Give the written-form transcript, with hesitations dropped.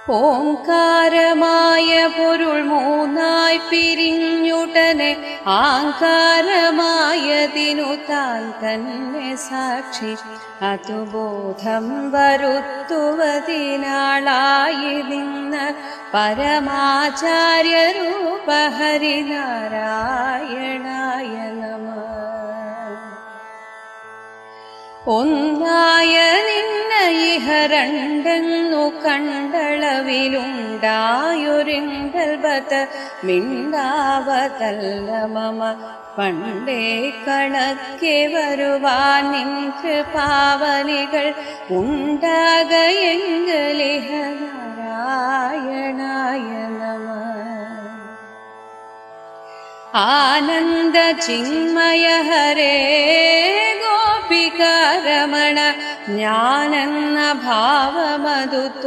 ഓംകാരമായ പൊരുൾ മൂന്നായി പിരിഞ്ഞുടനെ ആങ്കാരമായതിനു താൻ തന്നെ സാക്ഷി അതുബോധം വരുത്തുവതിനാളായി നിന്ന് പരമാചാര്യരൂപ ഹരിനാരായണായ നമഃ. ഒന്നായ നിന്ന ഇഹ രണ്ടെന്നു കണ്ടളവിലുണ്ടായൊരിങ്കൽബത മിണ്ടാവതല്ല മമ പണ്ടേ കണക്കെ വരുവാൻ നിൻ കൃപാവലികൾ ഉണ്ടാകയെങ്കലിഹ നാരായണായ നമഃ. ആനന്ദ ചിന്മയ ഹരേ ഗോപികാരമണ ജ്ഞാനെന്ന ഭാവമതു